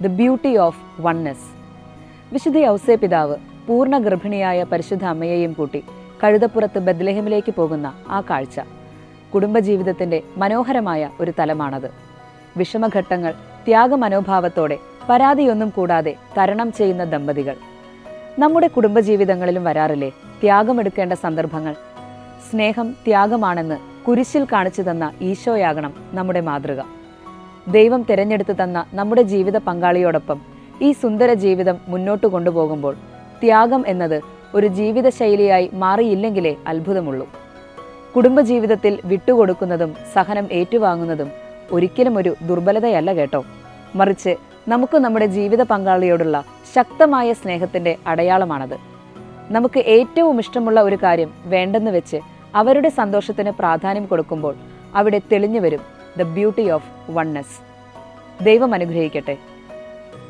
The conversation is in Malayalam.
The beauty of oneness. വിശുദ്ധ ഔസേ പിതാവ് പൂർണ്ണ ഗർഭിണിയായ പരിശുദ്ധ അമ്മയെയും കൂട്ടി കഴുതപ്പുറത്ത് ബത്ലഹേമിലേക്ക് പോകുന്ന ആ കാഴ്ച കുടുംബജീവിതത്തിൻ്റെ മനോഹരമായ ഒരു തലമാണത്. വിഷമഘട്ടങ്ങൾ ത്യാഗമനോഭാവത്തോടെ പരാതിയൊന്നും കൂടാതെ തരണം ചെയ്യുന്ന ദമ്പതികൾ. നമ്മുടെ കുടുംബജീവിതങ്ങളിലും വരാറില്ലേ ത്യാഗമെടുക്കേണ്ട സന്ദർഭങ്ങൾ? സ്നേഹം ത്യാഗമാണെന്ന് കുരിശിൽ കാണിച്ചു തന്ന ഈശോയാകണം നമ്മുടെ മാതൃക. ദൈവം തിരഞ്ഞെടുത്തു തന്ന നമ്മുടെ ജീവിത പങ്കാളിയോടൊപ്പം ഈ സുന്ദര ജീവിതം മുന്നോട്ട് കൊണ്ടുപോകുമ്പോൾ ത്യാഗം എന്നത് ഒരു ജീവിതശൈലിയായി മാറിയില്ലെങ്കിലേ അത്ഭുതമുള്ളൂ. കുടുംബജീവിതത്തിൽ വിട്ടുകൊടുക്കുന്നതും സഹനം ഏറ്റുവാങ്ങുന്നതും ഒരിക്കലും ഒരു ദുർബലതയല്ല കേട്ടോ. മറിച്ച് നമുക്ക് നമ്മുടെ ജീവിത പങ്കാളിയോടുള്ള ശക്തമായ സ്നേഹത്തിൻ്റെ അടയാളമാണത്. നമുക്ക് ഏറ്റവും ഇഷ്ടമുള്ള ഒരു കാര്യം വേണ്ടെന്ന് വെച്ച് അവരുടെ സന്തോഷത്തിന് പ്രാധാന്യം കൊടുക്കുമ്പോൾ അവിടെ തെളിഞ്ഞു വരും ദ ബ്യൂട്ടി ഓഫ് വൺനെസ്. ദൈവം അനുഗ്രഹിക്കട്ടെ.